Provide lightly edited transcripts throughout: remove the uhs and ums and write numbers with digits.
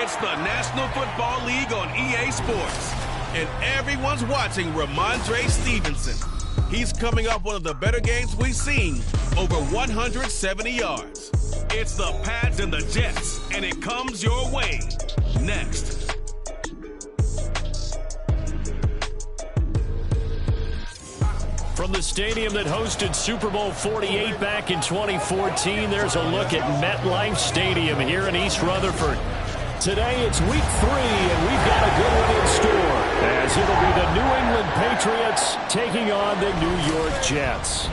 It's the National Football League on EA Sports. And everyone's watching Ramondre Stevenson. He's coming off one of the better games we've seen, over 170 yards. It's the Pads and the Jets, and it comes your way. Next. From the stadium that hosted Super Bowl 48 back in 2014, there's a look at MetLife Stadium here in East Rutherford. Today it's week 3, and we've got a good one in store, as it'll be the New England Patriots taking on the New York Jets.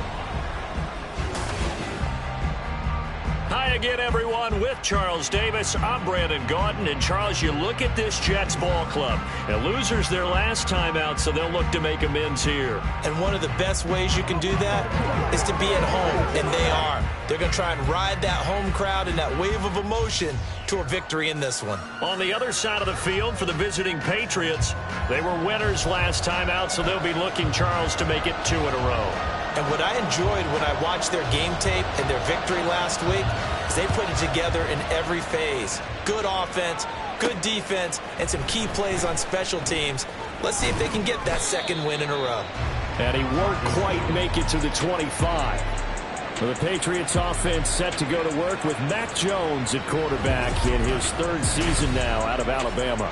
Hi again, everyone. With Charles Davis, I'm Brandon Gaudin. And Charles, you look at this Jets ball club. And losers their last time out, so they'll look to make amends here. And one of the best ways you can do that is to be at home, and they are. They're going to try and ride that home crowd and that wave of emotion to a victory in this one. On the other side of the field for the visiting Patriots, they were winners last time out, so they'll be looking, Charles, to make it 2 in a row. And what I enjoyed when I watched their game tape and their victory last week is they put it together in every phase. Good offense, good defense, and some key plays on special teams. Let's see if they can get that second win in a row. And he won't quite make it to the 25. The Patriots offense set to go to work with Mac Jones at quarterback in his 3rd season now out of Alabama.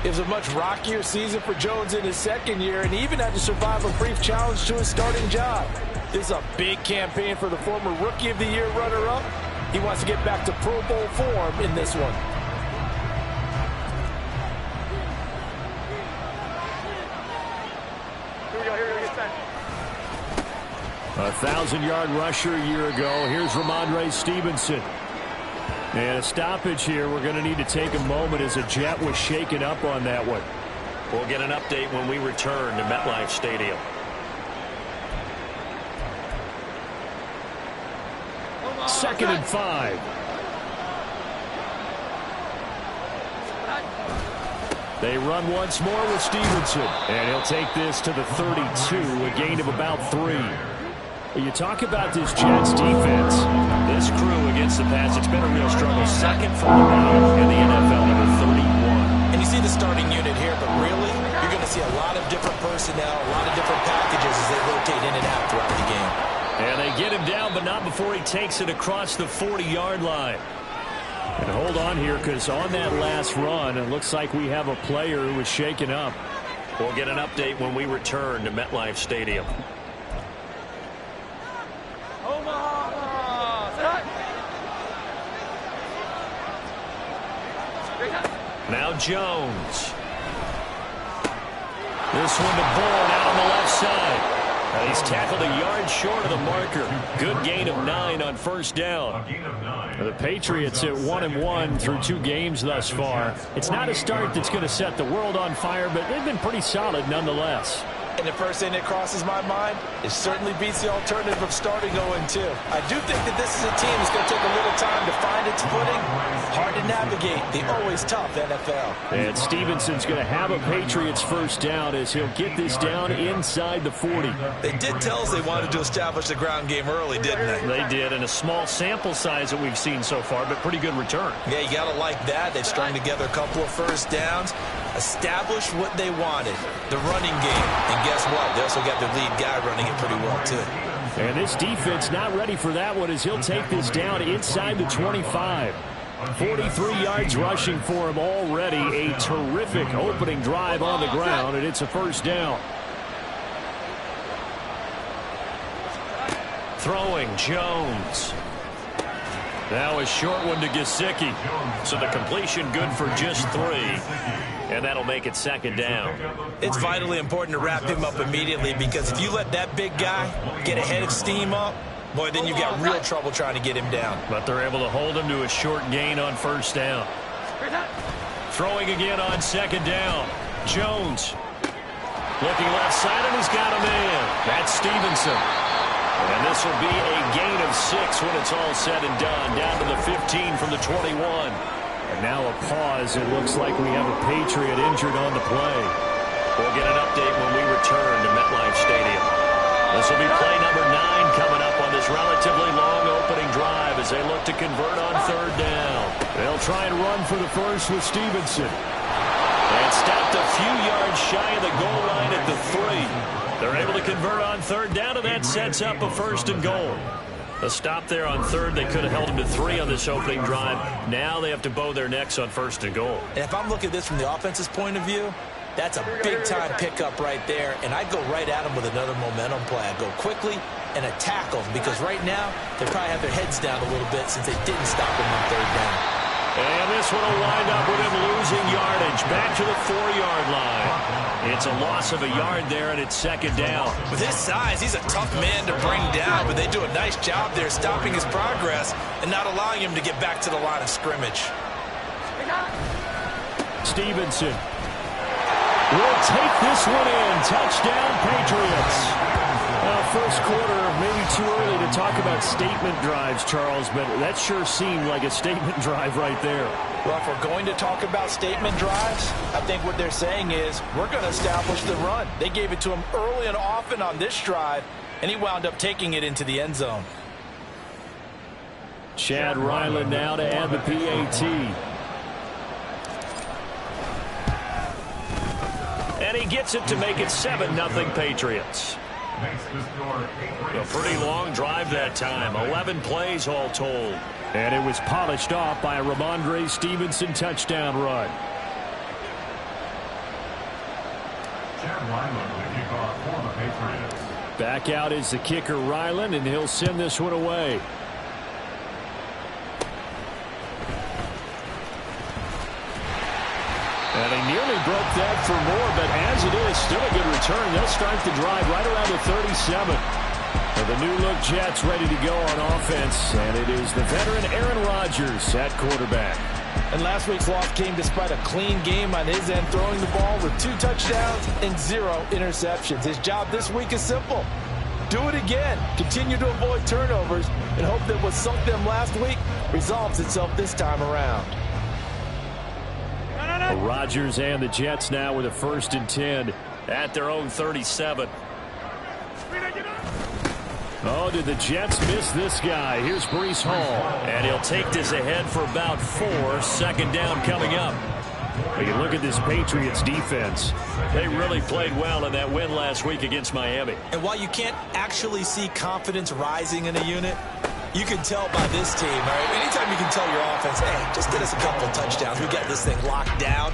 It was a much rockier season for Jones in his 2nd year, and he even had to survive a brief challenge to his starting job. This is a big campaign for the former Rookie of the Year runner-up. He wants to get back to Pro Bowl form in this one. A 1,000-yard rusher a year ago. Here's Ramondre Stevenson. And a stoppage here. We're going to need to take a moment as a Jet was shaken up on that one. We'll get an update when we return to MetLife Stadium. Second and 5. They run once more with Stevenson. And he'll take this to the 32, a gain of about 3. You talk about this Jets defense. This crew against the pass, it's been a real struggle. Second from the bottom in the NFL, number 31. And you see the starting unit here, but really, you're going to see a lot of different personnel, a lot of different packages as they rotate in and out throughout the game. And they get him down, but not before he takes it across the 40-yard line. And hold on here, because on that last run, it looks like we have a player who was shaken up. We'll get an update when we return to MetLife Stadium. Now Jones. This one to Bourne out on the left side. He's tackled a yard short of the marker. Good gain of 9 on first down. The Patriots at 1-1 through 2 games thus far. It's not a start that's going to set the world on fire, but they've been pretty solid nonetheless. And the first thing that crosses my mind, it certainly beats the alternative of starting 0-2. I do think that this is a team that's going to take a little time to find its footing. Hard to navigate the always tough NFL. And Stevenson's going to have a Patriots first down as he'll get this down inside the 40. They did tell us they wanted to establish the ground game early, didn't they? They did, and a small sample size that we've seen so far, but pretty good return. Yeah, you got to like that. They've strung together a couple of first downs, established what they wanted, the running game. And guess what? They also got their lead guy running it pretty well, too. And this defense not ready for that one as he'll take this down inside the 25. 43 yards rushing for him already. A terrific opening drive on the ground, and it's a first down. Throwing, Jones. Now a short one to Gesicki. So the completion good for just 3. And that'll make it second down. It's vitally important to wrap him up immediately, because if you let that big guy get a head of steam up, boy, then you've got real trouble trying to get him down. But they're able to hold him to a short gain on first down. Throwing again on second down. Jones. Looking left side, and he's got a man. That's Stevenson. And this will be a gain of 6 when it's all said and done. Down to the 15 from the 21. And now a pause. It looks like we have a Patriot injured on the play. We'll get an update when we return to MetLife Stadium. This will be play number 9 coming up on this relatively long opening drive as as they look to convert on third down. They'll try and run for the first with Stevenson. And stopped a few yards shy of the goal line at the 3. They're able to convert on third down, and that sets up a first and goal. A stop there on third. They could have held him to 3 on this opening drive. Now they have to bow their necks on first and goal. And if I'm looking at this from the offense's point of view, that's a big-time pickup right there, and I'd go right at him with another momentum play. I'd go quickly and attack them, because right now they probably have their heads down a little bit since they didn't stop him on third down. And this one will wind up with him losing yardage back to the 4-yard line. It's a loss of a yard there, and it's second down. With his size, he's a tough man to bring down, but they do a nice job there stopping his progress and not allowing him to get back to the line of scrimmage. Stevenson will take this one in. Touchdown, Patriots. First quarter, maybe too early to talk about statement drives, Charles, but that sure seemed like a statement drive right there. Well, if we're going to talk about statement drives, I think what they're saying is we're going to establish the run. They gave it to him early and often on this drive, and he wound up taking it into the end zone. Chad Ryland now to add the PAT. And he gets it to make it 7-0 Patriots. A pretty long drive that time. 11 plays all told. And it was polished off by a Ramondre Stevenson touchdown run. Back out is the kicker Ryland, and he'll send this one away. And he nearly broke that for more, but as it is, still a good return. They'll start the drive right around the 37. And the new-look Jets ready to go on offense, and it is the veteran Aaron Rodgers at quarterback. And last week's loss came despite a clean game on his end, throwing the ball with 2 touchdowns and 0 interceptions. His job this week is simple. Do it again. Continue to avoid turnovers and hope that what sunk them last week resolves itself this time around. Rodgers and the Jets now with a 1st and 10 at their own 37. Oh, did the Jets miss this guy? Here's Breece Hall. And he'll take this ahead for about 4. Second down coming up. But you look at this Patriots defense. They really played well in that win last week against Miami. And while you can't actually see confidence rising in a unit, you can tell by this team, all right? Anytime you can tell your offense, hey, just get us a couple of touchdowns. We got this thing locked down.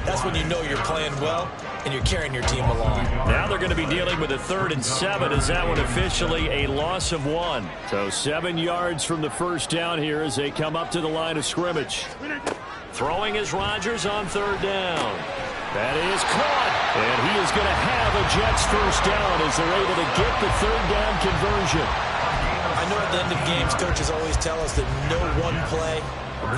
That's when you know you're playing well and you're carrying your team along. Now they're going to be dealing with a 3rd and 7. Is that one officially a loss of 1? So 7 yards from the first down here as they come up to the line of scrimmage. Throwing is Rodgers on 3rd down. That is caught. And he is going to have a Jets first down as they're able to get the 3rd down conversion. I know at the end of games, coaches always tell us that no one play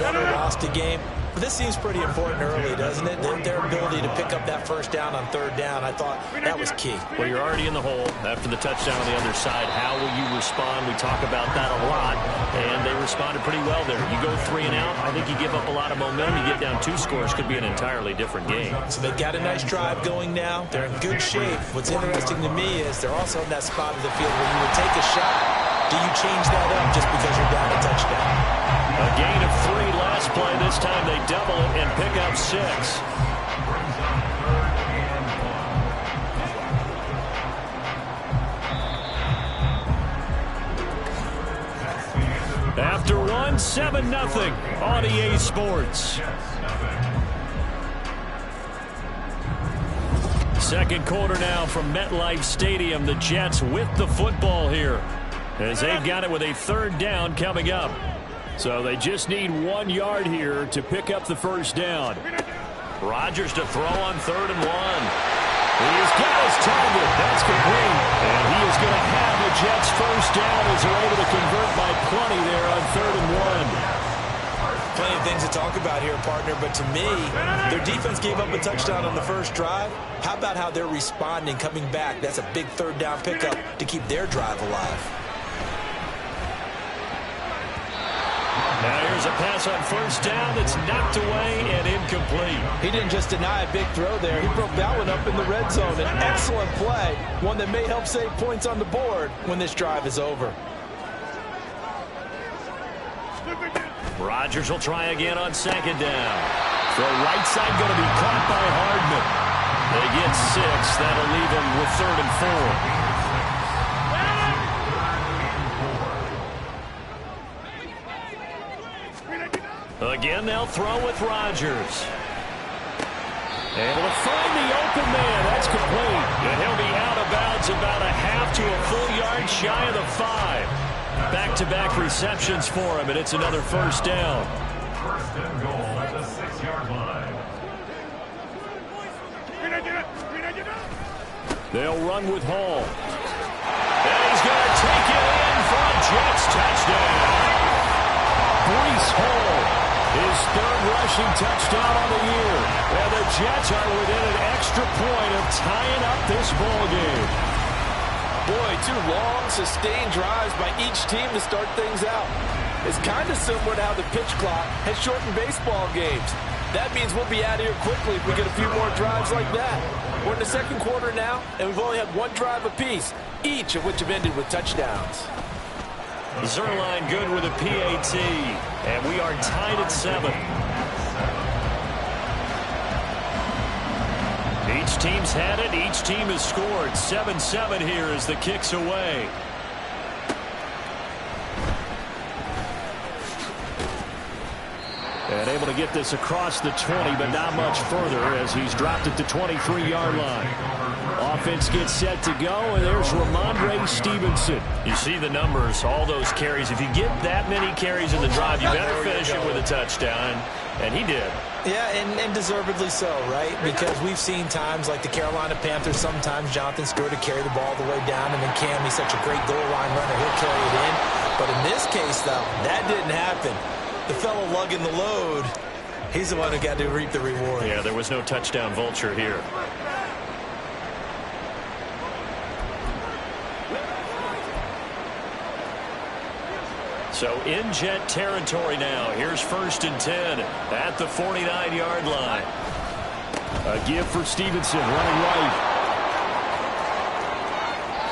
won or lost a game. But this seems pretty important early, doesn't it? Their ability to pick up that first down on 3rd down, I thought that was key. Well, you're already in the hole after the touchdown on the other side. How will you respond? We talk about that a lot, and they responded pretty well there. You go 3 and out, I think you give up a lot of momentum. You get down 2 scores, could be an entirely different game. So they've got a nice drive going now. They're in good shape. What's interesting to me is they're also in that spot of the field where you would take a shot. Do you change that up just because you're down a touchdown? A gain of 3 last play. This time they double it and pick up 6. After 1, 7-0 on EA Sports. Second quarter now from MetLife Stadium. The Jets with the football here, as they've got it with a 3rd down coming up. So they just need 1 yard here to pick up the first down. Rodgers to throw on 3rd and 1. He's got his target. That's complete. And he is going to have a Jets first down as they're able to convert by plenty there on 3rd and 1. Plenty of things to talk about here, partner, but to me, their defense gave up a touchdown on the first drive. How about how they're responding, coming back? That's a big 3rd down pickup to keep their drive alive. Now here's a pass on 1st down that's knocked away and incomplete. He didn't just deny a big throw there. He broke that one up in the red zone. An excellent play, one that may help save points on the board when this drive is over. Rodgers will try again on second down. Throw right side going to be caught by Hardman. They get 6. That'll leave them with 3rd and 4. Again, they'll throw with Rodgers. Able to find the open man. That's complete. And he'll be out of bounds about a half to a full yard shy of the 5. Back-to-back receptions for him, and it's another first down. First and goal at the 6-yard line. They'll run with Hall. And he's going to take it in for a Jets touchdown. Breece Hall, his 3rd rushing touchdown on the year. And the Jets are within an extra point of tying up this ball game. Boy, 2 long, sustained drives by each team to start things out. It's kind of similar to how the pitch clock has shortened baseball games. That means we'll be out of here quickly if we get a few more drives like that. We're in the second quarter now, and we've only had 1 drive apiece, each of which have ended with touchdowns. Zerline good with a PAT, and we are tied at 7. Each team's had it. Each team has scored. 7-7 here as the kick's away. And able to get this across the 20, but not much further as he's dropped it to 23-yard line. Offense gets set to go, and there's Ramondre Stevenson. You see the numbers, all those carries. If you get that many carries in the drive, you better finish it with a touchdown, and he did. Yeah, and deservedly so, right? Because we've seen times like the Carolina Panthers, sometimes Jonathan Stewart to carry the ball all the way down, and then Cam, he's such a great goal line runner, he'll carry it in. But in this case, though, that didn't happen. The fellow lugging the load, he's the one who got to reap the reward. Yeah, there was no touchdown vulture here. So in Jet territory now. Here's 1st and 10 at the 49-yard line. A give for Stevenson, running right.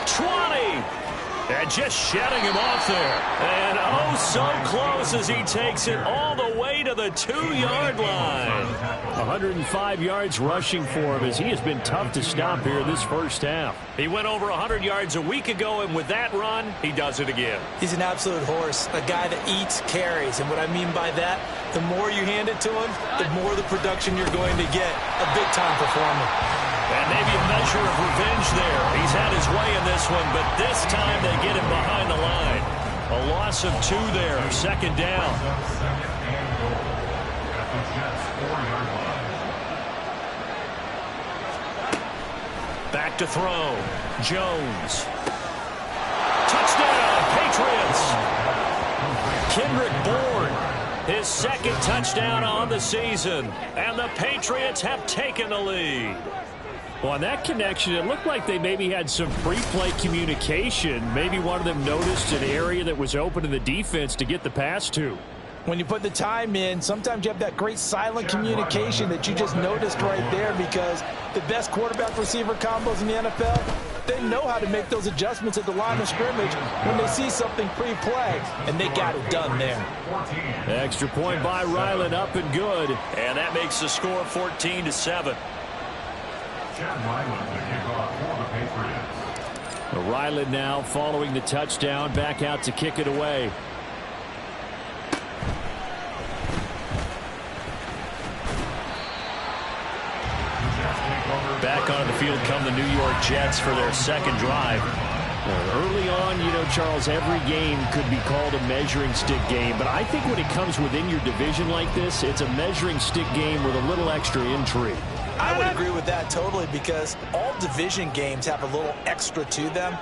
20! And just shutting him off there. And oh, so close as he takes it all the way to the 2-yard line. 105 yards rushing for him as he has been tough to stop here in this first half. He went over 100 yards a week ago, and with that run, he does it again. He's an absolute horse, a guy that eats carries. And what I mean by that, the more you hand it to him, the more the production you're going to get. A big-time performer. And maybe a measure of revenge there. He's had his way in this one, but this time they get him behind the line. A loss of 2 there, 2nd down. Back to throw. Jones. Touchdown, Patriots. Kendrick Bourne, his 2nd touchdown on the season. And the Patriots have taken the lead. Well, on that connection, it looked like they maybe had some pre-play communication. Maybe one of them noticed an area that was open to the defense to get the pass to. When you put the time in, sometimes you have that great silent communication that you just noticed right there, because the best quarterback-receiver combos in the NFL, they know how to make those adjustments at the line of scrimmage when they see something pre-play, and they got it done there. Extra point by Ryland, up and good. And that makes the score 14-7. Ryland now following the touchdown, back out to kick it away. Back on the field come the New York Jets for their 2nd drive. Early on, you know, Charles, every game could be called a measuring stick game, but I think when it comes within your division like this, it's a measuring stick game with a little extra intrigue. I would agree with that totally, because all division games have a little extra to them.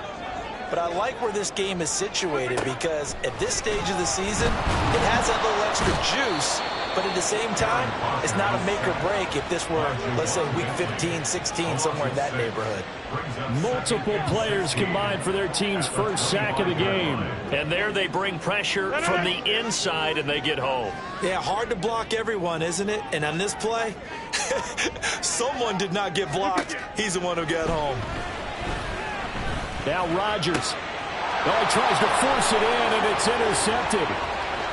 But I like where this game is situated, because at this stage of the season, it has that little extra juice. But at the same time, it's not a make or break if this were, let's say, week 15, 16, somewhere in that neighborhood. Multiple players combined for their team's first sack of the game. And there they bring pressure from the inside, and they get home. Yeah, hard to block everyone, isn't it? And on this play, someone did not get blocked. He's the one who got home. Now Rodgers. Oh, he tries to force it in, and it's intercepted.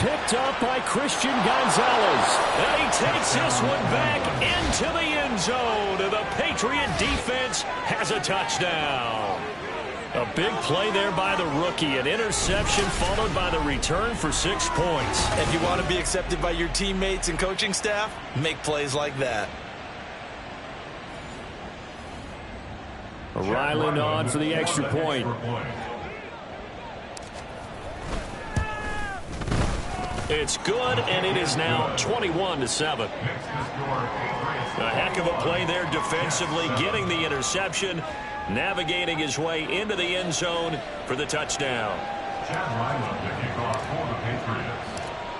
picked up by Christian Gonzalez. And he takes this one back into the end zone. And the Patriot defense has a touchdown. A big play there by the rookie. An interception followed by the return for 6 points. If you want to be accepted by your teammates and coaching staff, make plays like that. Ryland on for the extra point. It's good, and it is now 21-7. A heck of a play there defensively, getting the interception, navigating his way into the end zone for the touchdown.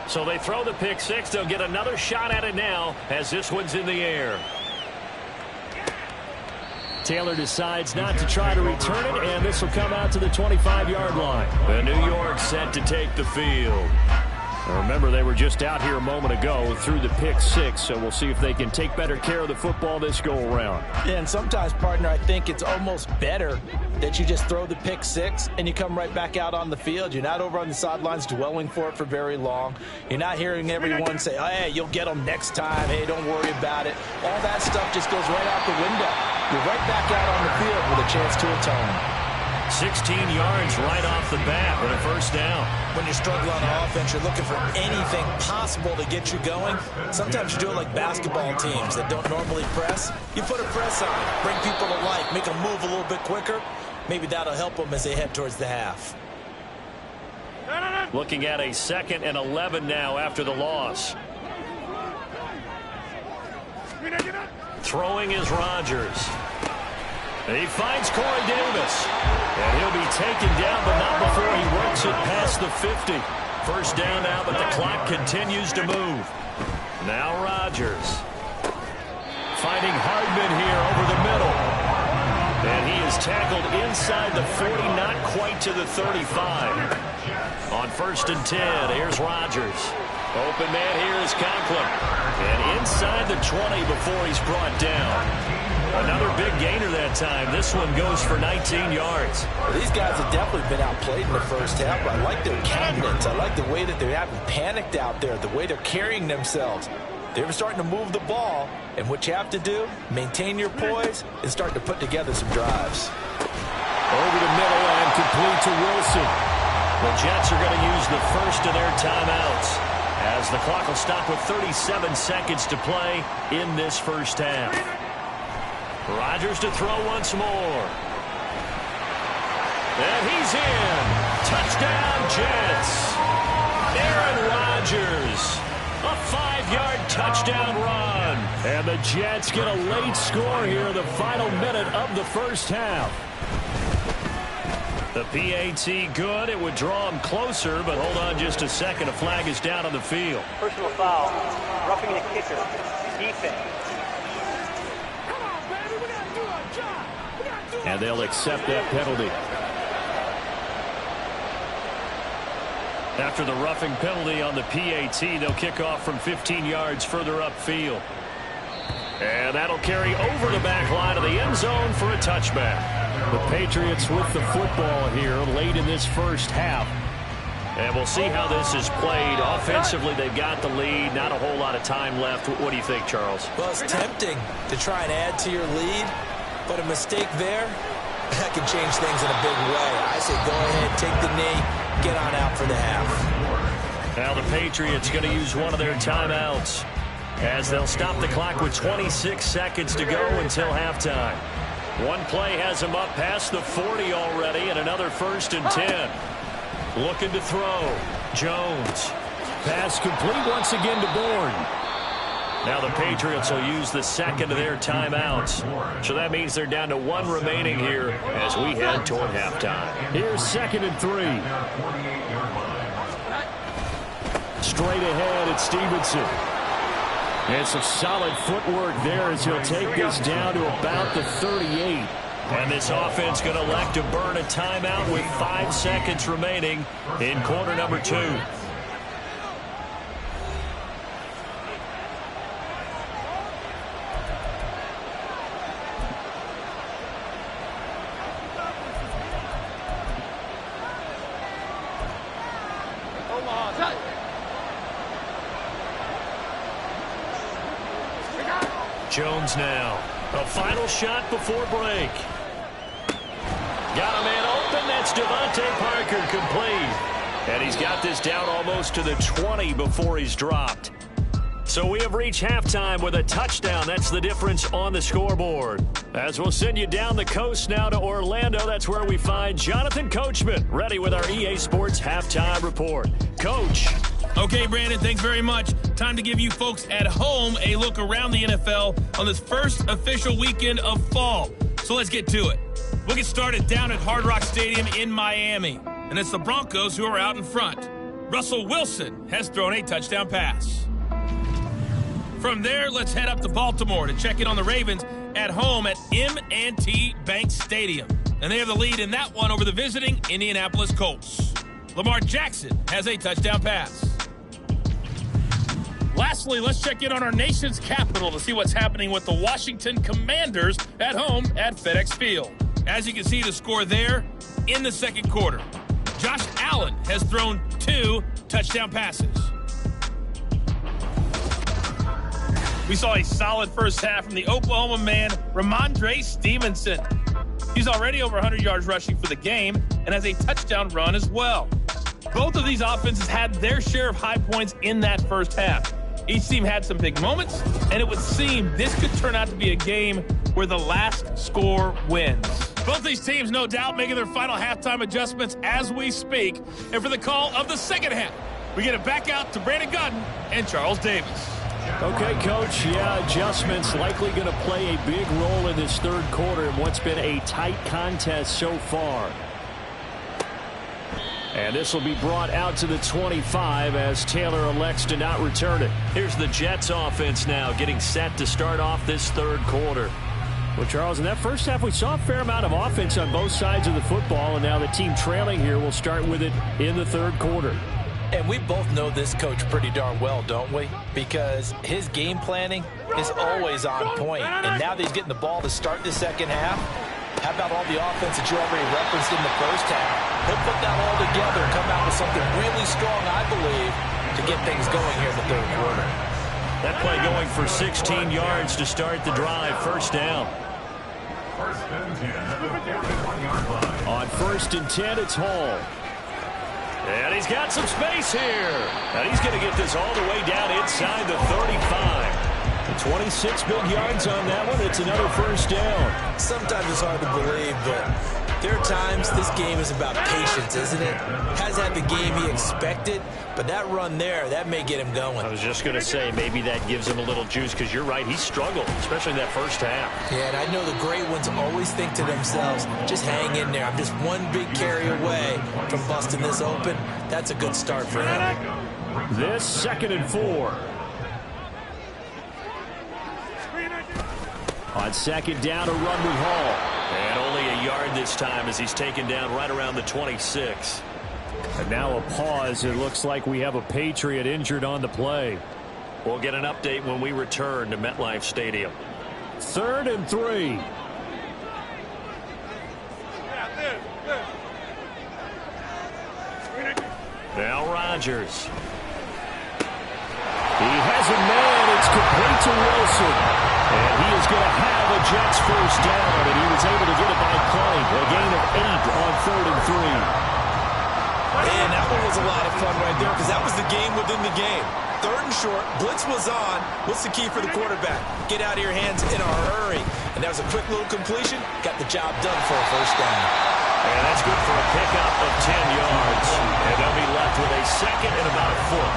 So they throw the pick six. They'll get another shot at it now as this one's in the air. Taylor decides not to try to return it, and this will come out to the 25-yard line. The New York set to take the field. Remember, they were just out here a moment ago through the pick six, so we'll see if they can take better care of the football this go-around. Yeah, and sometimes, partner, I think it's almost better that you just throw the pick six and you come right back out on the field. You're not over on the sidelines dwelling for it for very long. You're not hearing everyone say, oh, hey, you'll get them next time. Hey, don't worry about it. All that stuff just goes right out the window. You're right back out on the field with a chance to atone. 16 yards right off the bat with a first down. When you struggle on offense, you're looking for anything possible to get you going. Sometimes you do it like basketball teams that don't normally press. You put a press on, bring people to life, make them move a little bit quicker. Maybe that'll help them as they head towards the half. Looking at a 2nd and 11 now after the loss. Throwing is Rodgers. He finds Corey Davis. And he'll be taken down, but not before he works it past the 50. First down now, but the clock continues to move. Now Rodgers. Finding Hardman here over the middle. And he is tackled inside the 40, not quite to the 35. On 1st and 10, here's Rodgers. Open man here is Conklin. And inside the 20 before he's brought down. Another big gainer that time. This one goes for 19 yards. Well, these guys have definitely been outplayed in the first half. But I like their countenance. I like the way that they haven't panicked out there, the way they're carrying themselves. They're starting to move the ball. And what you have to do, maintain your poise and start to put together some drives. Over the middle and complete to Wilson. The Jets are going to use the first of their timeouts as the clock will stop with 37 seconds to play in this first half. Rodgers to throw once more. And he's in. Touchdown, Jets. Aaron Rodgers. A 5-yard touchdown run. And the Jets get a late score here in the final minute of the first half. The PAT good. It would draw him closer, but hold on just a second. A flag is down on the field. Personal foul. Roughing the kicker. Defense. And they'll accept that penalty. After the roughing penalty on the PAT, they'll kick off from 15 yards further upfield. And that'll carry over the back line of the end zone for a touchback. The Patriots with the football here late in this first half. And we'll see how this is played. Offensively, they've got the lead. Not a whole lot of time left. What do you think, Charles? Well, it's tempting to try and add to your lead. But a mistake there, that can change things in a big way. I say go ahead, take the knee, get on out for the half. Now the Patriots going to use one of their timeouts as they'll stop the clock with 26 seconds to go until halftime. One play has them up past the 40 already, and another 1st and 10. Looking to throw. Jones. Pass complete once again to Bourne. Now the Patriots will use the 2nd of their timeouts. So that means they're down to 1 remaining here as we head toward halftime. Here's 2nd and 3. Straight ahead, it's Stevenson. And some solid footwork there as he'll take this down to about the 38. And this offense going to elect to burn a timeout with 5 seconds remaining in quarter number 2. Jones now. A final shot before break. Got a man open. That's Devontae Parker complete. And he's got this down almost to the 20 before he's dropped. So we have reached halftime with a touchdown. That's the difference on the scoreboard. As we'll send you down the coast now to Orlando, that's where we find Jonathan Coachman, ready with our EA Sports Halftime Report. Coach. Okay, Brandon, thanks very much. Time to give you folks at home a look around the NFL on this first official weekend of fall. So let's get to it. We'll get started down at Hard Rock Stadium in Miami. And it's the Broncos who are out in front. Russell Wilson has thrown a touchdown pass. From there, let's head up to Baltimore to check in on the Ravens at home at M&T Bank Stadium. And they have the lead in that one over the visiting Indianapolis Colts. Lamar Jackson has a touchdown pass. Lastly, let's check in on our nation's capital to see what's happening with the Washington Commanders at home at FedEx Field. As you can see the score there in the second quarter. Josh Allen has thrown 2 touchdown passes. We saw a solid first half from the Oklahoma man, Ramondre Stevenson. He's already over 100 yards rushing for the game and has a touchdown run as well. Both of these offenses had their share of high points in that first half. Each team had some big moments, and it would seem this could turn out to be a game where the last score wins. Both these teams, no doubt, making their final halftime adjustments as we speak. And for the call of the second half, we get it back out to Brandon Gutton and Charles Davis. Okay, Coach, adjustments likely going to play a big role in this third quarter in what's been a tight contest so far. And this will be brought out to the 25 as Taylor elects to not return it. Here's the Jets offense now getting set to start off this third quarter. Well, Charles, in that first half, we saw a fair amount of offense on both sides of the football, and now the team trailing here will start with it in the third quarter. And we both know this coach pretty darn well, don't we? Because his game planning is always on point. And now that he's getting the ball to start the second half, how about all the offense that you already referenced in the first half? He'll put that all together and come out with something really strong, I believe, to get things going here in the third quarter. That play going for 16 yards to start the drive. First down. First and 10 at the 41-yard line. On first and 10, it's Hall. And he's got some space here. And he's going to get this all the way down inside the 35. 26 big yards on that one. It's another first down. Sometimes it's hard to believe, but there are times this game is about patience, isn't it? Has had the game he expected, but that run there, that may get him going. I was just going to say maybe that gives him a little juice because you're right. He struggled, especially that first half. Yeah, and I know the great ones always think to themselves, just hang in there. I'm just one big carry away from busting this open. That's a good start for him. This 2nd and 4. On second down, a run with Hall. And only a yard this time as he's taken down right around the 26. And now a pause. It looks like we have a Patriot injured on the play. We'll get an update when we return to MetLife Stadium. 3rd and 3. Now Rodgers. He has a man. It's complete to Wilson. And he is going to have a Jets first down, and he was able to get it by playing. A gain of 8 on 3rd and 3. Man, that one was a lot of fun right there because that was the game within the game. 3rd and short, blitz was on. What's the key for the quarterback? Get out of your hands in a hurry. And that was a quick little completion. Got the job done for a first down. And that's good for a pickup of 10 yards. And they'll be left with a second and about a foot.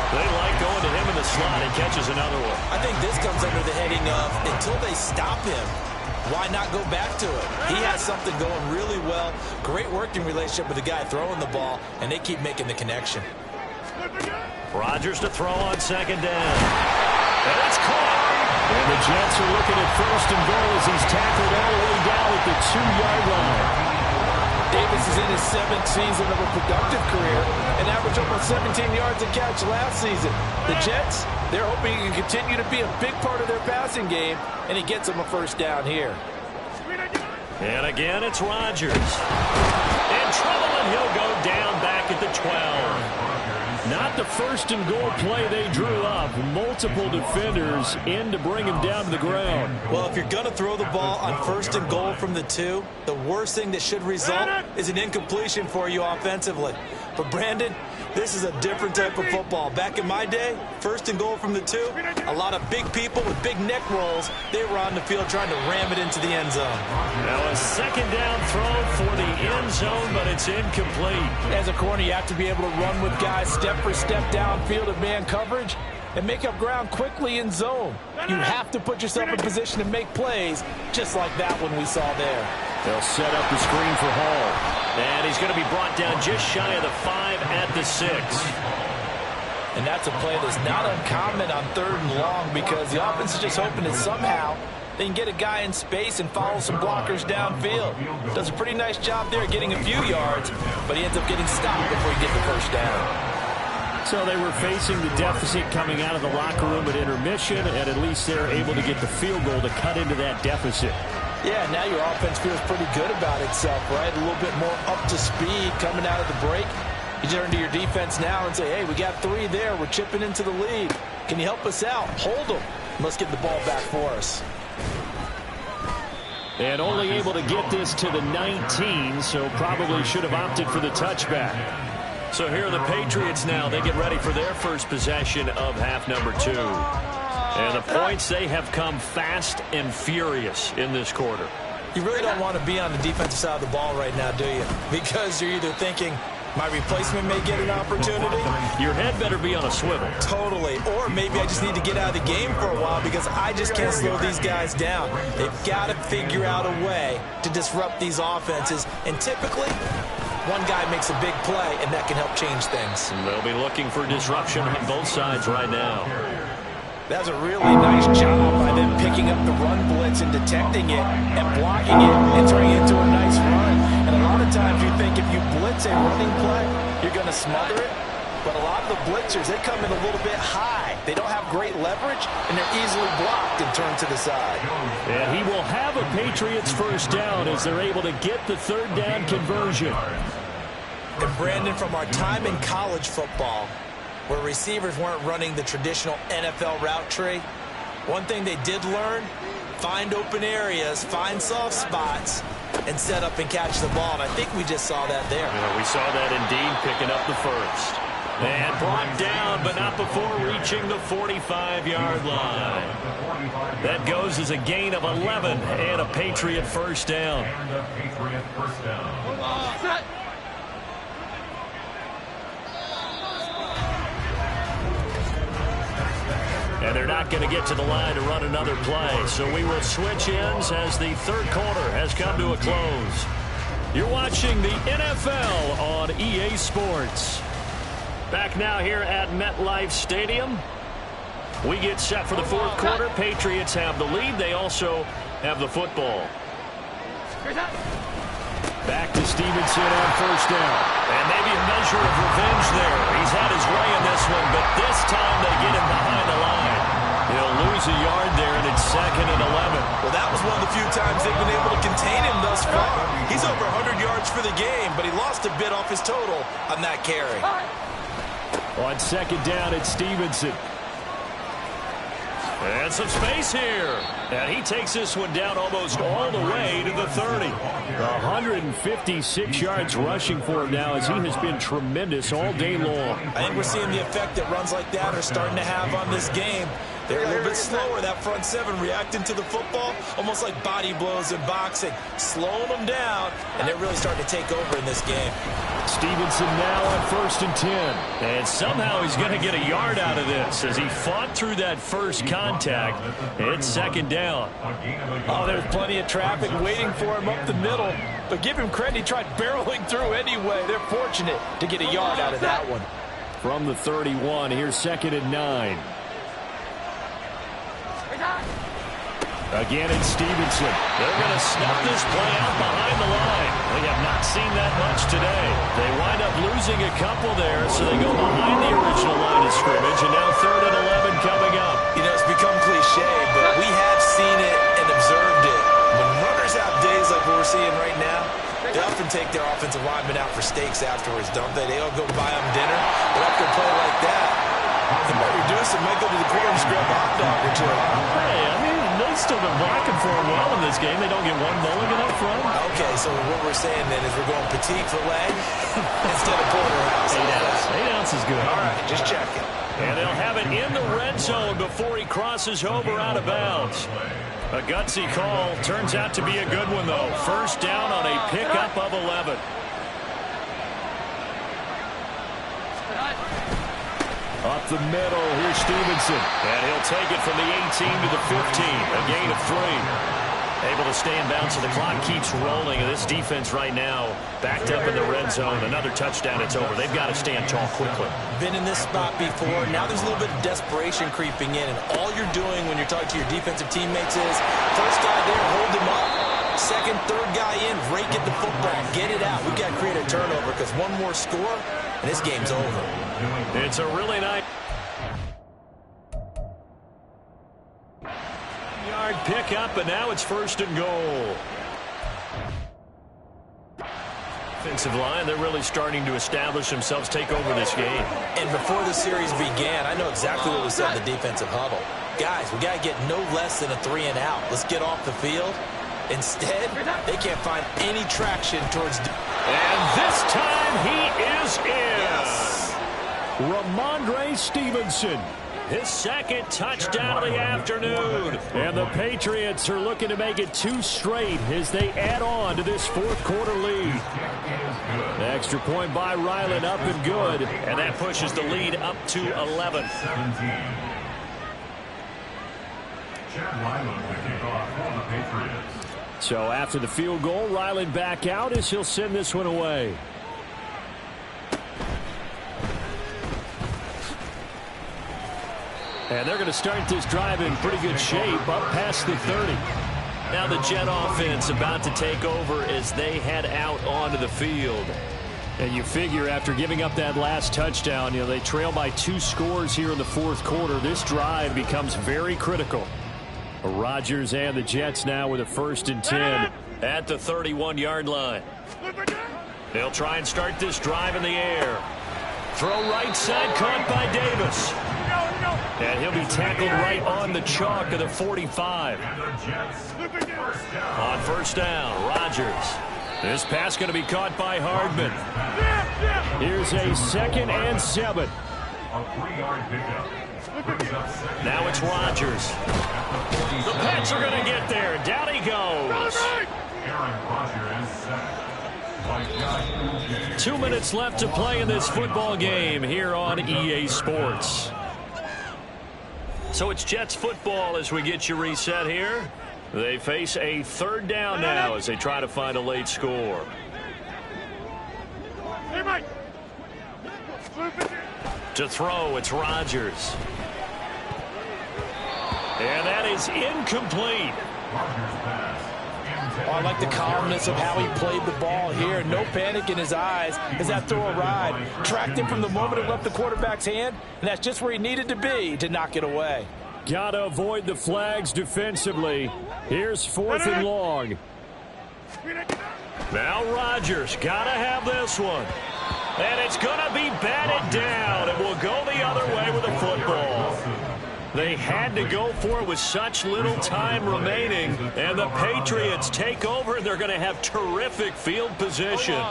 They like going to him in the slot and catches another one. I think this comes under the heading of until they stop him, why not go back to it? He has something going really well. Great working relationship with the guy throwing the ball, and they keep making the connection. Rodgers to throw on second down. And it's caught. And the Jets are looking at first and goal as he's tackled all the way down at the 2-yard line. Davis is in his 7th season of a productive career and averaged almost 17 yards a catch last season. The Jets, they're hoping he can continue to be a big part of their passing game, and he gets them a first down here. And again, it's Rodgers. In trouble, and he'll go down back at the 12. Not the first and goal play they drew up. Multiple defenders in to bring him down to the ground. Well, if you're going to throw the ball on first and goal from the 2, the worst thing that should result is an incompletion for you offensively. But, Brandon, this is a different type of football. Back in my day, first and goal from the 2, a lot of big people with big neck rolls, they were on the field trying to ram it into the end zone. Now a second down throw for the end zone, but it's incomplete. As a corner, you have to be able to run with guys step for step downfield in man coverage and make up ground quickly in zone. You have to put yourself in position to make plays, just like that one we saw there. They'll set up the screen for Hall. And he's going to be brought down just shy of the 5 at the 6. And that's a play that's not uncommon on 3rd and long because the offense is just hoping that somehow they can get a guy in space and follow some blockers downfield. Does a pretty nice job there getting a few yards, but he ends up getting stopped before he gets the first down. So they were facing the deficit coming out of the locker room at intermission, and at least they're able to get the field goal to cut into that deficit. Yeah, now your offense feels pretty good about itself, right? A little bit more up to speed coming out of the break. You turn to your defense now and say, hey, we got 3 there. We're chipping into the lead. Can you help us out? Hold them. Let's get the ball back for us. And only able to get this to the 19, so probably should have opted for the touchback. So here are the Patriots now. They get ready for their first possession of half number 2. And the points, they have come fast and furious in this quarter. You really don't want to be on the defensive side of the ball right now, do you? Because you're either thinking, my replacement may get an opportunity. Your head better be on a swivel. Totally. Or maybe I just need to get out of the game for a while because I just can't slow these guys down. They've got to figure out a way to disrupt these offenses. And typically, one guy makes a big play, and that can help change things. And they'll be looking for disruption on both sides right now. That's a really nice job by them picking up the run blitz and detecting it and blocking it and turning it into a nice run. And a lot of times you think if you blitz a running play, you're going to smother it. But a lot of the blitzers, they come in a little bit high. They don't have great leverage, and they're easily blocked and turned to the side. And he will have a Patriots first down as they're able to get the 3rd down conversion. And Brandon, from our time in college football, where receivers weren't running the traditional NFL route tree, one thing they did learn, find open areas, find soft spots, and set up and catch the ball. And I think we just saw that there. Yeah, we saw that indeed, picking up the first. And brought down, but not before reaching the 45-yard line. That goes as a gain of 11 and a Patriot first down. And they're not going to get to the line to run another play. So we will switch ends as the 3rd quarter has come to a close. You're watching the NFL on EA Sports. Back now here at MetLife Stadium. We get set for the 4th quarter. Patriots have the lead. They also have the football. Back to Stevenson on first down. And maybe a measure of revenge there. He's had his way in this one, but this time they get him behind the line. He'll lose a yard there, and it's 2nd and 11. Well, that was one of the few times they've been able to contain him thus far. He's over 100 yards for the game, but he lost a bit off his total on that carry. On 2nd down, it's Stevenson. And some space here. And he takes this one down almost all the way to the 30. 156 yards rushing for him now as he has been tremendous all day long. I think we're seeing the effect that runs like that are starting to have on this game. They're a little bit slower, that front 7, reacting to the football, almost like body blows in boxing, slowing them down, and they're really starting to take over in this game. Stevenson now on 1st and 10. And somehow he's going to get a yard out of this as he fought through that first contact. It's 2nd down. Oh, there's plenty of traffic waiting for him up the middle. But give him credit, he tried barreling through anyway. They're fortunate to get a yard out of that one. From the 31, here's 2nd and 9. Again, it's Stevenson. They're going to snuff this play out behind the line. We have not seen that much today. They wind up losing a couple there, so they go behind the original line of scrimmage, and now 3rd and 11 coming up. You know, it's become cliche, but we have seen it and observed it. When runners have days like we're seeing right now, They often take their offensive linemen out for steaks afterwards, don't they? They don't go buy them dinner, but after a play like that, they might reduce it, might go to the corner and grab a hot dog or two. Hey, I mean, they've still been blocking for him well in this game. They don't get one mulligan up front. Okay, so what we're saying then is we're going petite filet instead of porterhouse. 8 ounces good. All right, just checking. And they'll have it in the red zone before he crosses over out of bounds. A gutsy call. Turns out to be a good one, though. First down on a pickup of 11. Up the middle, here's Stevenson. And he'll take it from the 18 to the 15. A gain of 3. Able to stay in bounds, so the clock keeps rolling. And this defense right now, backed up in the red zone. Another touchdown, it's over. They've got to stand tall quickly. Been in this spot before. Now there's a little bit of desperation creeping in. And all you're doing when you're talking to your defensive teammates is, first guy there, hold him up. Second, third guy in, rake at the football. Get it out. We've got to create a turnover because one more score, and this game's over. It's a really nice yard pickup, and now it's first and goal. Offensive line, they're really starting to establish themselves, take over this game. And before the series began, I know exactly what we said in the defensive huddle. Guys, we got to get no less than a 3-and-out. Let's get off the field. Instead, they can't find any traction towards... And this time he is in. Yes. Ramondre Stevenson, his second touchdown of the afternoon. And the Patriots are looking to make it 2 straight as they add on to this fourth quarter lead. An extra point by Ryland, up and good. And that pushes the lead up to 11. 17. Chad Ryland to kick off for the Patriots. So after the field goal, Ryland back out as he'll send this one away. And they're going to start this drive in pretty good shape, up past the 30. Now the Jet offense about to take over as they head out onto the field. And you figure after giving up that last touchdown, you know, they trail by 2 scores here in the fourth quarter. This drive becomes very critical. Rodgers and the Jets now with a 1st and 10 at the 31-yard line. They'll try and start this drive in the air. Throw right side, caught by Davis. And he'll be tackled right on the chalk of the 45. On first down, Rodgers. This pass going to be caught by Hardman. Here's a 2nd and 7. A 3-yard pickup. Now it's Rodgers. The Pats are going to get there. Down he goes. Aaron Rodgers sacked. 2 minutes left to play in this football game here on EA Sports. So it's Jets football as we get you reset here. They face a 3rd down now as they try to find a late score. To throw, it's Rodgers. And that is incomplete. Oh, I like the calmness of how he played the ball here. No panic in his eyes as that throw arrived. Tracked him from the moment it left the quarterback's hand, and that's just where he needed to be to knock it away. Gotta avoid the flags defensively. Here's 4th and long. Now Rodgers, gotta have this one. And it's gonna be batted down, and will go the other way with the football. They had to go for it with such little time remaining, and the Patriots take over, and they're going to have terrific field position.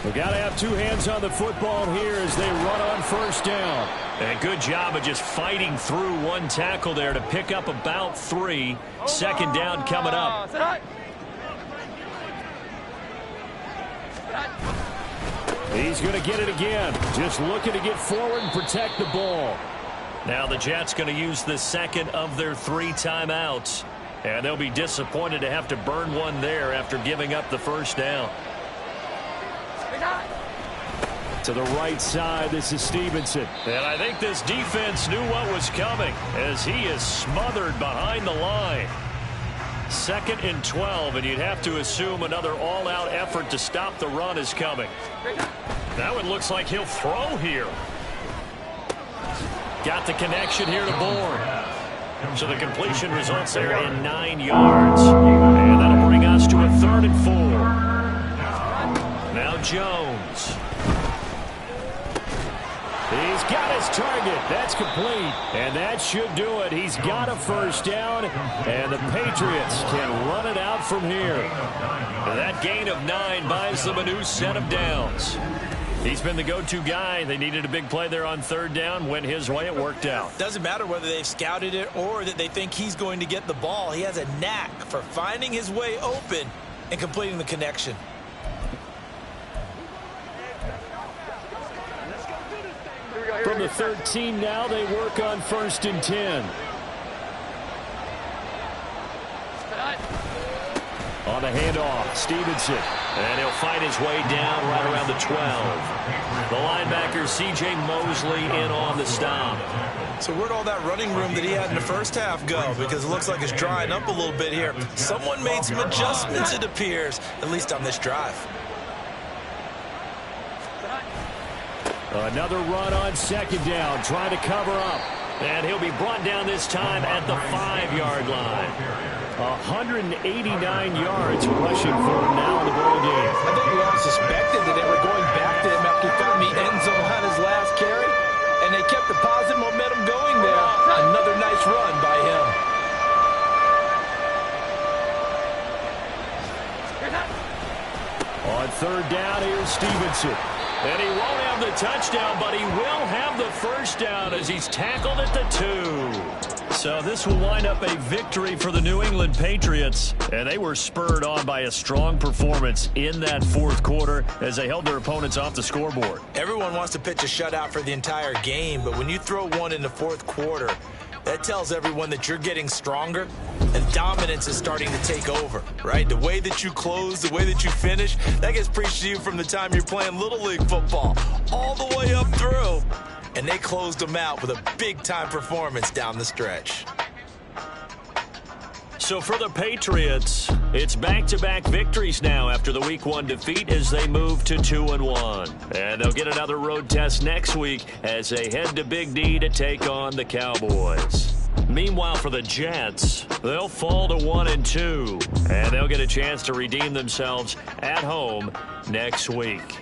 We've got to have 2 hands on the football here as they run on first down. And good job of just fighting through 1 tackle there to pick up about 3. 2nd down coming up. He's going to get it again. Just looking to get forward and protect the ball. Now the Jets going to use the 2nd of their 3 timeouts. And they'll be disappointed to have to burn one there after giving up the 1st down. To the right side, this is Stevenson. And I think this defense knew what was coming as he is smothered behind the line. 2nd and 12, and you'd have to assume another all-out effort to stop the run is coming. That one looks like he'll throw here. Got the connection here to Bourne. So the completion results there in 9 yards. And that'll bring us to a Jones. He's got his target. That's complete. And that should do it. He's got a first down, and the Patriots can run it out from here. That gain of 9 buys them a new set of downs. He's been the go-to guy. They needed a big play there on third down. Went his way. It worked out. Doesn't matter whether they've scouted it or that they think he's going to get the ball. He has a knack for finding his way open and completing the connection. From the 13 now, they work on 1st and 10. On the handoff, Stevenson. And he'll find his way down right around the 12. The linebacker, C.J. Mosley, in on the stop. So where'd all that running room that he had in the first half go? Because it looks like it's drying up a little bit here. Someone made some adjustments, it appears, at least on this drive. Another run on 2nd down, trying to cover up. And he'll be brought down this time at the 5-yard line. 189 yards rushing for him now in the ball game. I think we all suspected that they were going back to him after he found the end zone on his last carry, and they kept the positive momentum going there. Another nice run by him. On 3rd down, here's Stevenson. And he won't have the touchdown, but he will have the first down as he's tackled at the 2. So this will wind up a victory for the New England Patriots. And they were spurred on by a strong performance in that 4th quarter as they held their opponents off the scoreboard. Everyone wants to pitch a shutout for the entire game, but when you throw one in the 4th quarter, that tells everyone that you're getting stronger and dominance is starting to take over, right? The way that you close, the way that you finish, that gets preached to you from the time you're playing Little League football all the way up through. And they closed them out with a big-time performance down the stretch. So for the Patriots, it's back-to-back victories now after the Week 1 defeat as they move to 2-1. And they'll get another road test next week as they head to Big D to take on the Cowboys. Meanwhile, for the Jets, they'll fall to 1-2, and they'll get a chance to redeem themselves at home next week.